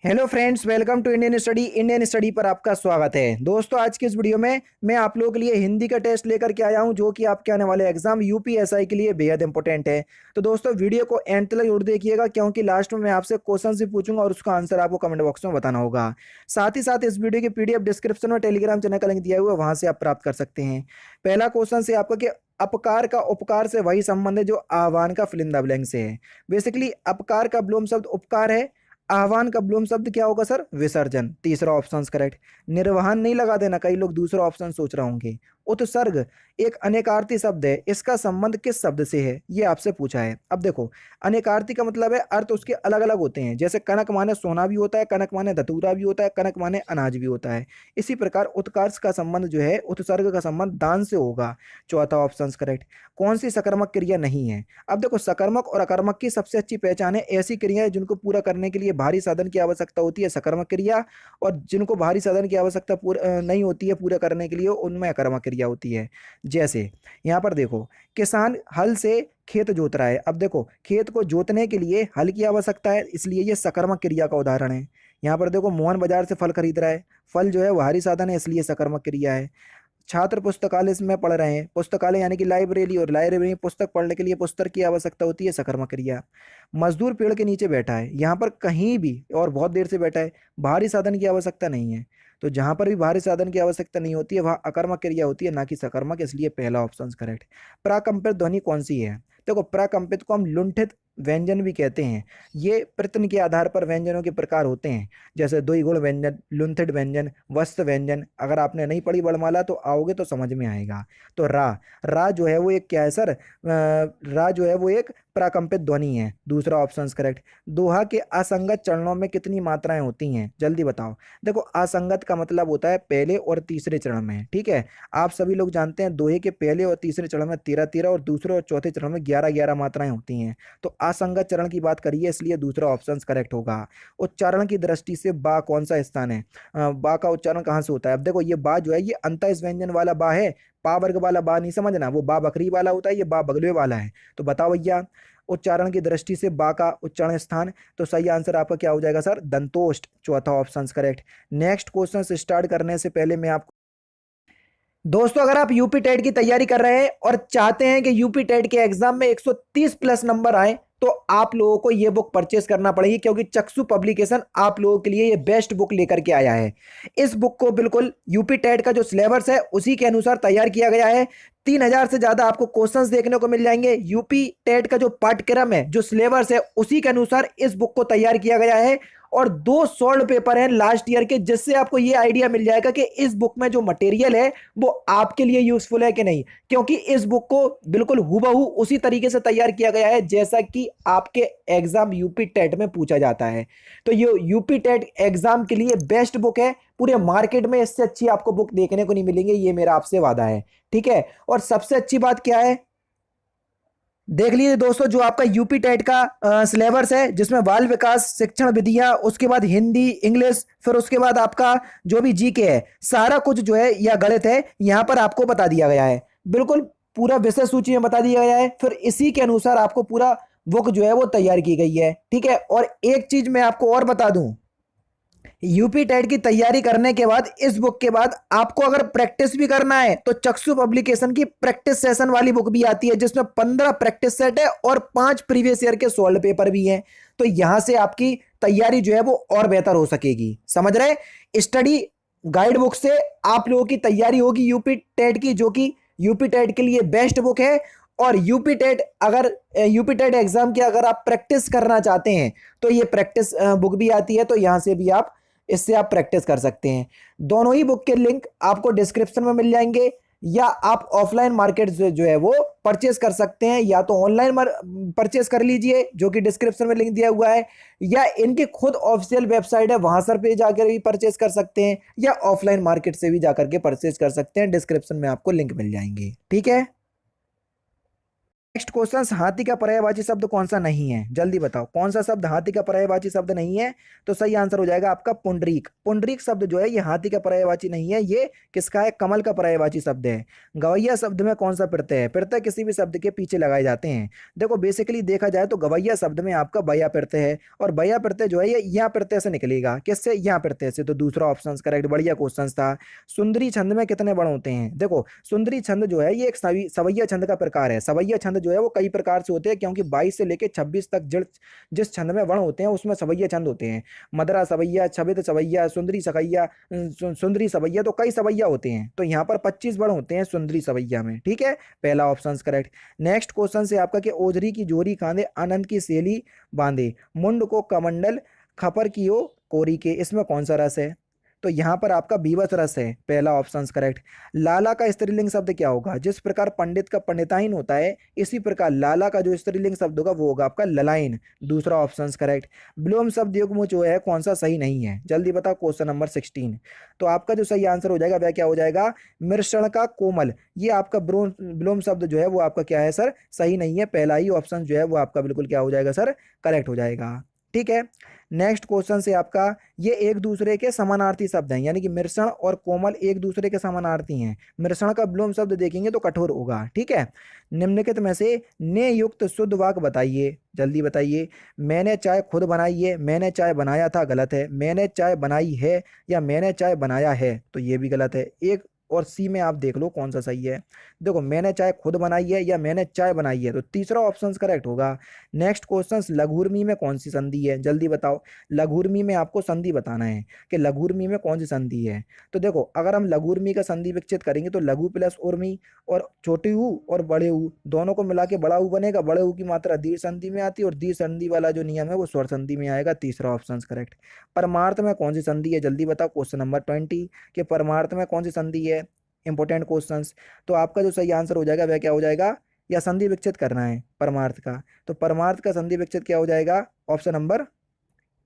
Hello friends, welcome to Indian study पर आपका स्वागत है। दोस्तों, आज की इस वीडियो में मैं आप लोगों के लिए हिंदी का टेस्ट लेकर के आया हूं, जो कि आपके आने वाले एग्जाम यूपीएसआई के लिए बेहद इंपॉर्टेंट है। तो दोस्तों, वीडियो को एंड तक जरूर देखिएगा, क्योंकि लास्ट में मैं आपसे क्वेश्चन भी पूछूंगा और उसका आंसर आपको कमेंट बॉक्स में बताना होगा। साथ ही साथ इस वीडियो की पीडीएफ डिस्क्रिप्शन में टेलीग्राम चैनल का लिंक दिया हुआ है, वहां से आप प्राप्त कर सकते हैं। पहला क्वेश्चन से आपका कि अपकार का उपकार से वही संबंध है जो आह्वान का फिल इन द ब्लैंक से है। बेसिकली अपकार का ब्लूम शब्द उपकार है, आह्वान का ब्लूम शब्द क्या होगा सर? विसर्जन। तीसरा ऑप्शन करेक्ट। निर्वहन नहीं लगा देना, कई लोग दूसरा ऑप्शन सोच रहे होंगे। उत्सर्ग एक अनेकार्थी शब्द है, इसका संबंध किस शब्द से है, ये आपसे पूछा है। अब देखो, अनेकार्थी का मतलब है अर्थ उसके अलग अलग होते हैं। जैसे कनक माने सोना भी होता है, कनक माने धतूरा भी होता है, कनक माने अनाज भी होता है। इसी प्रकार उत्कर्ष का संबंध जो है, उत्सर्ग का संबंध दान से होगा। चौथा ऑप्शन करेक्ट। कौन सी सकर्मक क्रिया नहीं है? अब देखो, सकर्मक और अकर्मक की सबसे अच्छी पहचान है ऐसी क्रियाएं जिनको पूरा करने के लिए भारी साधन की आवश्यकता होती है, सकर्मक क्रिया। और जिनको भारी साधन की आवश्यकता नहीं होती है पूरा करने के लिए, उनमें अकर्मक क्रिया होती है। जैसे यहाँ पर देखो, किसान हल से खेत जोत रहा है। अब देखो, खेत को जोतने के लिए हल की आवश्यकता है, इसलिए ये सकर्मक क्रिया का उदाहरण है। यहाँ पर देखो, मोहन बाजार से फल खरीद रहा है, फल जो है वो भारी साधन है, इसलिए सकर्मक क्रिया है। छात्र पुस्तकालय में पढ़ रहे हैं, पुस्तकालय यानी कि लाइब्रेरी, और लाइब्रेरी में पुस्तक पढ़ने के लिए पुस्तक की आवश्यकता होती है, सकर्मक क्रिया। मजदूर पेड़ के नीचे बैठा है, यहाँ पर कहीं भी और बहुत देर से बैठा है, भारी साधन की आवश्यकता नहीं है। तो जहां पर भी भारी साधन की आवश्यकता नहीं होती है, वहां अकर्मक क्रिया होती है, ना कि सकर्मक, इसलिए पहला ऑप्शन करेक्ट। प्राकंपित ध्वनि कौन सी है? देखो, प्राकंपित को हम लुंठित व्यंजन भी कहते हैं। ये प्रत्यय के आधार पर व्यंजनों के प्रकार होते हैं, जैसे द्विगुण व्यंजन, लुंठित व्यंजन, वस्त व्यंजन। अगर आपने नहीं पढ़ी वर्णमाला तो आओगे तो समझ में आएगा। तो रा, रा जो है वो एक क्या है सर? रा जो है वो एक प्राकंपित ध्वनि है। दूसरा ऑप्शन करेक्ट। दोहा के असंगत चरणों में कितनी मात्राएं होती हैं, जल्दी बताओ। देखो, असंगत का मतलब होता है पहले और तीसरे चरण में, ठीक है। आप सभी लोग जानते हैं दोहे के पहले और तीसरे चरण में 13-13 और दूसरे और चौथे चरण में 11-11 मात्राएं होती हैं। तो असंगत चरण की बात करिए, इसलिए दूसरा ऑप्शन करेक्ट होगा। उच्चारण की दृष्टि से बा कौन सा स्थान है? बा का उच्चारण कहाँ से होता है? अब देखो, ये बा जो है ये अंतः व्यंजन वाला बा है, पा वर्ग वाला बा नहीं समझना, वो बा बकरी वाला होता है, ये बा बगले वाला है। तो बताओ भैया, उच्चारण की दृष्टि से बा का उच्चारण स्थान, तो सही आंसर आपका क्या हो जाएगा सर? दंतोष्ठ। चौथा option correct. Next question start करने से पहले मैं आपको, दोस्तों, अगर आप यूपी टेट की तैयारी कर रहे हैं और चाहते हैं कि यूपी टेट के एग्जाम में 130 प्लस नंबर आए, तो आप लोगों को यह बुक परचेस करना पड़ेगी, क्योंकि चक्षु पब्लिकेशन आप लोगों के लिए ये बेस्ट बुक लेकर के आया है। इस बुक को बिल्कुल यूपी टेट का जो सिलेबस है उसी के अनुसार तैयार किया गया है। 3000 से ज्यादा आपको क्वेश्चंस देखने को मिल जाएंगे। यूपी टेट का जो पाठ्यक्रम है, जो सिलेबस है, उसी के अनुसार इस बुक को तैयार किया गया है। और 2 सॉल्व पेपर हैं लास्ट ईयर के, जिससे आपको ये आइडिया मिल जाएगा कि इस बुक में जो मटेरियल है वो आपके लिए यूजफुल है कि नहीं। क्योंकि इस बुक को बिल्कुल हूबहू उसी तरीके से तैयार किया गया है जैसा कि आपके एग्जाम यूपी टेट में पूछा जाता है। तो ये यूपी टेट एग्जाम के लिए बेस्ट बुक है। पूरे मार्केट में इससे अच्छी आपको बुक देखने को नहीं मिलेंगे, ये मेरा आपसे वादा है, ठीक है। और सबसे अच्छी बात क्या है, देख लीजिए दोस्तों, जो आपका यूपी टेट का सिलेबस है, जिसमें बाल विकास, शिक्षण विधियां, उसके बाद हिंदी, इंग्लिश, फिर उसके बाद आपका जो भी जीके है, सारा कुछ जो है या गणित है, यहां पर आपको बता दिया गया है। बिल्कुल पूरा विषय सूची में बता दिया गया है, फिर इसी के अनुसार आपको पूरा बुक जो है वो तैयार की गई है, ठीक है। और एक चीज मैं आपको और बता दूं, यूपी टेट की तैयारी करने के बाद, इस बुक के बाद आपको अगर प्रैक्टिस भी करना है, तो चक्षु पब्लिकेशन की प्रैक्टिस सेशन वाली बुक भी आती है, जिसमें 15 प्रैक्टिस सेट है और 5 प्रीवियस ईयर के सॉल्व पेपर भी हैं। तो यहां से आपकी तैयारी जो है वो और बेहतर हो सकेगी, समझ रहे। स्टडी गाइड बुक से आप लोगों की तैयारी होगी यूपी टेट की, जो कि यूपी टेट के लिए बेस्ट बुक है। और यूपी टेट, अगर यूपी टेट एग्जाम की अगर आप प्रैक्टिस करना चाहते हैं, तो ये प्रैक्टिस बुक भी आती है, तो यहां से भी आप, इससे आप प्रैक्टिस कर सकते हैं। दोनों ही बुक के लिंक आपको डिस्क्रिप्शन में मिल जाएंगे, या आप ऑफलाइन मार्केट जो है वो परचेस कर सकते हैं, या तो ऑनलाइन परचेस कर लीजिए, जो कि डिस्क्रिप्शन में लिंक दिया हुआ है, या इनकी खुद ऑफिशियल वेबसाइट है, वहां सर पे जाकर भी परचेस कर सकते हैं, या ऑफलाइन मार्केट से भी जाकर के परचेस कर सकते हैं। डिस्क्रिप्शन में आपको लिंक मिल जाएंगे, ठीक है। नेक्स्ट क्वेश्चन, हाथी का पर्यायवाची शब्द कौन सा नहीं है, जल्दी बताओ कौन सा शब्द हाथी का पर्यायवाची शब्द नहीं है। तो सही आंसर हो जाएगा आपका पुंडरीक। पुंडरीक शब्द जो है ये हाथी का पर्यायवाची नहीं है, ये किसका है, कमल का पर्यायवाची शब्द है। गवैया शब्द में कौन सा प्रत्यय है, प्रत्यय किसी भी शब्द के पीछे लगाए जाते हैं। देखो बेसिकली देखा जाए तो गवैया शब्द में आपका बया प्रत्यय है, और बया प्रत्यय जो है ये यहाँ प्रत्यय से निकलेगा, किससे, यहाँ प्रत्यय से। तो दूसरा ऑप्शन करेक्ट, बढ़िया क्वेश्चन था। सुंदरी छंद में कितने वर्ण होते हैं, देखो सुंदरी छंद जो है ये एक सवैया छंद का प्रकार है। सवैया छंद जो है वो कई प्रकार से होते हैं, क्योंकि 22 से लेकर 26 तक जिस छंद में वर्ण होते हैं उसमें सवैया छंद होते हैं। मदरा सवैया, छबित सवैया, सुंदरी सकैया, सुंदरी सवैया, तो कई सवैया होते हैं। तो यहाँ पर 25 वर्ण होते हैं सुंदरी सवैया में, ठीक है, पहला ऑप्शन करेक्ट। नेक्स्ट क्वेश्चन से आपका कि ओझरी की जोरी कांधे आनंद की सेली बांधे, मुंड को कमंडल खपर कियो कोरी के, इसमें कौन सा रस है। तो यहाँ पर आपका बीभत्स रस है, पहला ऑप्शन करेक्ट। लाला का स्त्रीलिंग शब्द क्या होगा, जिस प्रकार पंडित का पंडिताइन होता है इसी प्रकार लाला का जो स्त्रीलिंग शब्द होगा वो होगा आपका ललाइन, दूसरा ऑप्शन करेक्ट। विलोम शब्द युग्म जो है कौन सा सही नहीं है, जल्दी बताओ, क्वेश्चन नंबर 16। तो आपका जो सही आंसर हो जाएगा वह क्या हो जाएगा, मृषण का कोमल, ये आपका विलोम शब्द जो है वो आपका क्या है सर, सही नहीं है, पहला ही ऑप्शन जो है वो आपका बिल्कुल क्या हो जाएगा सर, करेक्ट हो जाएगा, ठीक है। नेक्स्ट क्वेश्चन से आपका, ये एक दूसरे के समानार्थी शब्द हैं, यानी कि मृषण और कोमल एक दूसरे के समानार्थी हैं। मृषण का विलोम शब्द देखेंगे तो कठोर होगा, ठीक है। निम्नलिखित में से ने युक्त शुद्ध वाक्य बताइए, जल्दी बताइए। मैंने चाय खुद बनाई है, मैंने चाय बनाया था, गलत है। मैंने चाय बनाई है या मैंने चाय बनाया है, तो ये भी गलत है। एक और सी में आप देख लो कौन सा सही है। देखो मैंने चाय खुद बनाई है या मैंने चाय बनाई है, तो तीसरा ऑप्शन करेक्ट होगा। नेक्स्ट क्वेश्चन, लघुर्मी में कौन सी संधि है, जल्दी बताओ। लघुर्मी में आपको संधि बताना है कि लघुर्मी में कौन सी संधि है। तो देखो अगर हम लघुर्मी का संधि विकसित करेंगे तो लघु प्लस उर्मी और छोटे ऊ और बड़े ऊ दोनों को मिला के बड़ा ऊ बनेगा। बड़े ऊ की मात्रा दीर्घ संधि में आती है और दीर्घ संधि वाला जो नियम है वो स्वर संधि में आएगा, तीसरा ऑप्शन करेक्ट। परमार्थ में कौन सी संधि है, जल्दी बताओ, क्वेश्चन नंबर 20 के परमार्थ में कौन सी संधि है, इंपॉर्टेंट क्वेश्चंस। तो आपका जो सही आंसर हो जाएगा वह क्या हो जाएगा, या संधि विकसित करना है परमार्थ का, तो परमार्थ का संधि विकसित क्या हो जाएगा, ऑप्शन नंबर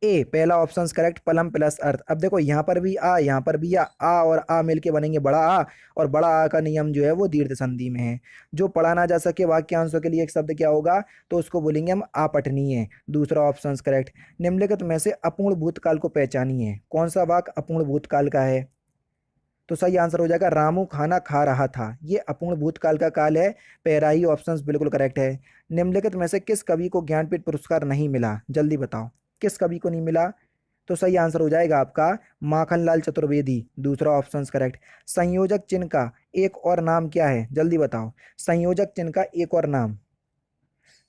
ए, पहला ऑप्शन करेक्ट, पलम प्लस अर्थ। अब देखो यहाँ पर भी आ, यहाँ पर भी आ और आ मिलके बनेंगे बड़ा आ, और बड़ा आ का नियम जो है वो दीर्घ संधि में है। जो पढ़ा ना जा सके वाक्यांशों के लिए एक शब्द क्या होगा, तो उसको बोलेंगे हम आपठनीय, दूसरा ऑप्शन करेक्ट। निम्नलिखित में से अपूर्ण भूतकाल को पहचानिए, कौन सा वाक्य अपूर्ण भूतकाल का है। तो सही आंसर हो जाएगा रामू खाना खा रहा था, ये अपूर्ण भूतकाल का काल है, पहला ही ऑप्शन बिल्कुल करेक्ट है। निम्नलिखित में से किस कवि को ज्ञानपीठ पुरस्कार नहीं मिला, जल्दी बताओ किस कवि को नहीं मिला। तो सही आंसर हो जाएगा आपका माखनलाल चतुर्वेदी, दूसरा ऑप्शन करेक्ट। संयोजक चिन्ह का एक और नाम क्या है, जल्दी बताओ, संयोजक चिन्ह का एक और नाम।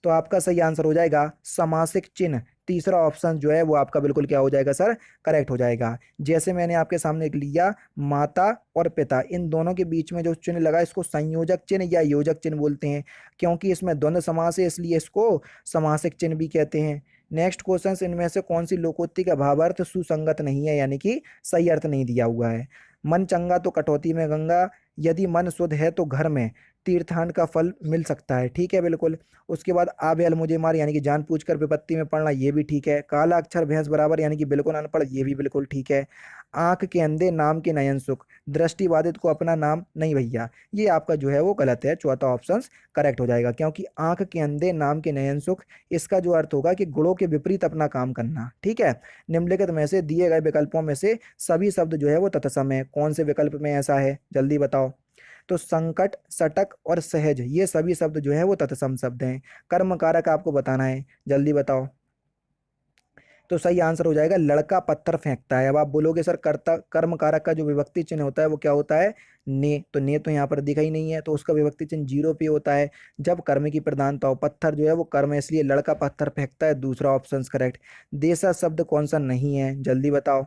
तो आपका सही आंसर हो जाएगा समासिक चिन्ह, तीसरा ऑप्शन जो है वो आपका बिल्कुल क्या हो जाएगा सर, करेक्ट हो जाएगा। जैसे मैंने आपके सामने लिया माता और पिता, इन दोनों के बीच में जो चिन्ह लगा इसको संयोजक चिन्ह या योजक चिन्ह बोलते हैं, क्योंकि इसमें द्वंद्व समास है इसलिए इसको समासिक चिन्ह भी कहते हैं। नेक्स्ट क्वेश्चन, इनमें से कौन सी लोकोक्ति का भावार्थ सुसंगत नहीं है, यानी कि सही अर्थ नहीं दिया हुआ है। मन चंगा तो कटौती में गंगा, यदि मन शुद्ध है तो घर में तीर्थांड का फल मिल सकता है, ठीक है बिल्कुल। उसके बाद आबेल मुझे मार, यानी कि जानबूझकर विपत्ति में पड़ना, ये भी ठीक है। काला अक्षर भैंस बराबर, यानी कि बिल्कुल अनपढ़, ये भी बिल्कुल ठीक है। आंख के अंधे नाम के नयन सुख, दृष्टिबाधित को अपना नाम नहीं भैया, ये आपका जो है वो गलत है, चौथा ऑप्शन करेक्ट हो जाएगा, क्योंकि आंख के अंधे नाम के नयन सुख इसका जो अर्थ होगा कि गुणों के विपरीत अपना काम करना, ठीक है। निम्नलिखित में से दिए गए विकल्पों में से सभी शब्द जो है वो तत्सम है, कौन से विकल्प में ऐसा है, जल्दी बताओ। तो संकट, सटक और सहज, ये सभी शब्द जो है वो तत्सम शब्द हैं। कर्म कारक आपको बताना है, जल्दी बताओ। तो सही आंसर हो जाएगा लड़का पत्थर फेंकता है। अब आप बोलोगे सर कर्ता कर्म कारक का जो विभक्ति चिन्ह होता है वो क्या होता है, ने, तो ने तो यहाँ पर दिखा ही नहीं है, तो उसका विभक्ति चिन्ह 0 पे होता है जब कर्म की प्रधानता हो। पत्थर जो है वो कर्म है, इसलिए लड़का पत्थर फेंकता है, दूसरा ऑप्शन करेक्ट। देसा शब्द कौन सा नहीं है, जल्दी बताओ।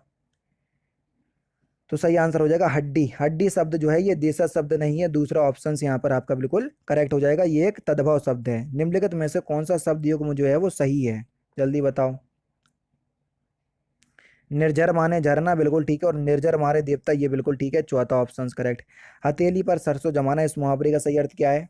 तो सही आंसर हो जाएगा हड्डी, हड्डी शब्द जो है ये देशज शब्द नहीं है, दूसरा ऑप्शन यहाँ पर आपका बिल्कुल करेक्ट हो जाएगा, ये एक तद्भव शब्द है। निम्नलिखित में से कौन सा शब्द युग्म जो है वो सही है, जल्दी बताओ। निर्जर माने झरना, बिल्कुल ठीक है, और निर्जर मारे देवता, ये बिल्कुल ठीक है, चौथा ऑप्शन करेक्ट। हथेली पर सरसों जमाना, इस मुहावरे का सही अर्थ क्या है।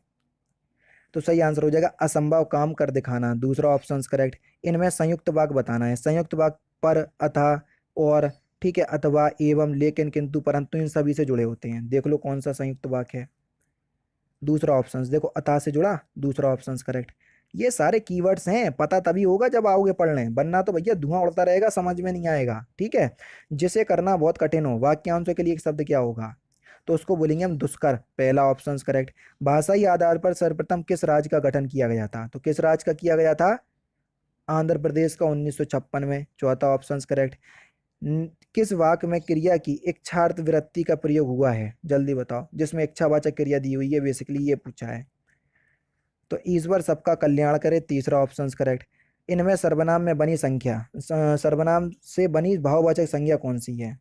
तो सही आंसर हो जाएगा असंभव काम कर दिखाना, दूसरा ऑप्शन करेक्ट। इनमें संयुक्त वाक्य बताना है, संयुक्त वाक्य पर, अतः, और, ठीक है, अथवा, एवं, लेकिन, किंतु, परंतु इन सभी से जुड़े होते हैं, देख लो कौन सा संयुक्त वाक्य है। दूसरा ऑप्शन देखो, अतः से जुड़ा, दूसरा ऑप्शन करेक्ट। ये सारे कीवर्ड्स हैं, पता तभी होगा जब आओगे पढ़ने, वरना तो भैया धुआं उड़ता रहेगा, समझ में नहीं आएगा। ठीक है, जिसे करना बहुत कठिन हो, वाक्यांशों के लिए एक शब्द क्या होगा, तो उसको बोलेंगे हम दुष्कर, पहला ऑप्शन करेक्ट। भाषाई आधार पर सर्वप्रथम किस राज्य का गठन किया गया था, तो किस राज्य का किया गया था, आंध्र प्रदेश का 1956 में, चौथा ऑप्शन करेक्ट। किस वाक्य में क्रिया की इच्छार्थ विरक्ति का प्रयोग हुआ है, जल्दी बताओ, जिसमें इच्छावाचक क्रिया दी हुई है, बेसिकली ये पूछा है। तो ईश्वर सबका कल्याण करे, तीसरा ऑप्शन करेक्ट। इनमें सर्वनाम में बनी संख्या, सर्वनाम से बनी भाववाचक संज्ञा कौन सी है,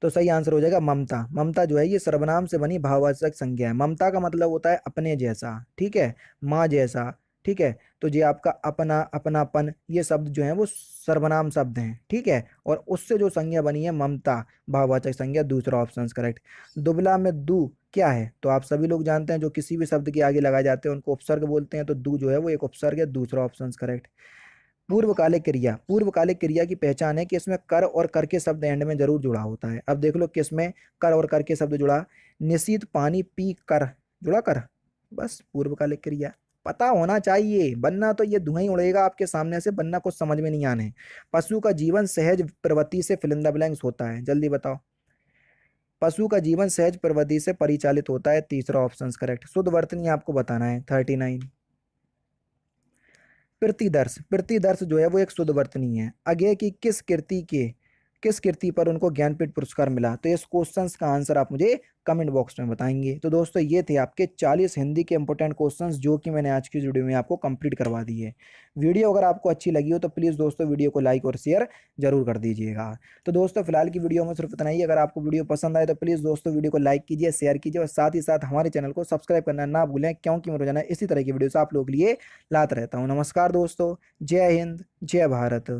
तो सही आंसर हो जाएगा ममता। ममता जो है ये सर्वनाम से बनी भाववाचक संज्ञा है। ममता का मतलब होता है अपने जैसा, ठीक है, माँ जैसा, ठीक है। तो ये आपका अपना, अपनापन, ये शब्द जो है वो सर्वनाम शब्द हैं, ठीक है। और उससे जो संज्ञा बनी है ममता, भाववाचक संज्ञा, दूसरा ऑप्शन करेक्ट। दुबला में दू क्या है, तो आप सभी लोग जानते हैं जो किसी भी शब्द के आगे लगाए जाते हैं उनको उपसर्ग बोलते हैं, तो दू जो है वो एक उपसर्ग है, दूसरा ऑप्शन करेक्ट। पूर्वकालिक क्रिया, पूर्वकालिक क्रिया की पहचान है कि इसमें कर और कर के शब्द एंड में जरूर जुड़ा होता है। अब देख लो किसमें कर और कर के शब्द जुड़ा, निशीत पानी पी कर जुड़ा कर, बस पूर्वकालिक क्रिया। पता होना चाहिए, वरना तो ये धुआं ही उड़ेगा आपके सामने से, वरना कुछ समझ में नहीं आने। पशु का जीवन सहज प्रवृत्ति से फिल इन द ब्लैंक्स होता है, जल्दी बताओ। पशु का जीवन सहज प्रवृत्ति से परिचालित होता है, तीसरा ऑप्शन करेक्ट। शुद्ध वर्तनी आपको बताना है, 39। प्रतिदर्श, प्रतिदर्श जो है वो एक शुद्ध वर्तनी है। अज्ञेय की किस कृति पर उनको ज्ञानपीठ पुरस्कार मिला, तो इस क्वेश्चन का आंसर आप मुझे कमेंट बॉक्स में बताएंगे। तो दोस्तों ये थे आपके 40 हिंदी के इंपॉर्टेंट क्वेश्चंस जो कि मैंने आज की वीडियो में आपको कंप्लीट करवा दी है। वीडियो अगर आपको अच्छी लगी हो तो प्लीज़ दोस्तों वीडियो को लाइक और शेयर जरूर कर दीजिएगा। तो दोस्तों फिलहाल की वीडियो में सिर्फ इतना ही। अगर आपको वीडियो पसंद आए तो प्लीज़ दोस्तों वीडियो को लाइक कीजिए, शेयर कीजिए और साथ ही साथ हमारे चैनल को सब्सक्राइब करना ना भूलें, क्योंकि मैं रोजाना इसी तरह की वीडियोस आप लोगों के लिए लाता रहता हूँ। नमस्कार दोस्तों, जय हिंद, जय भारत।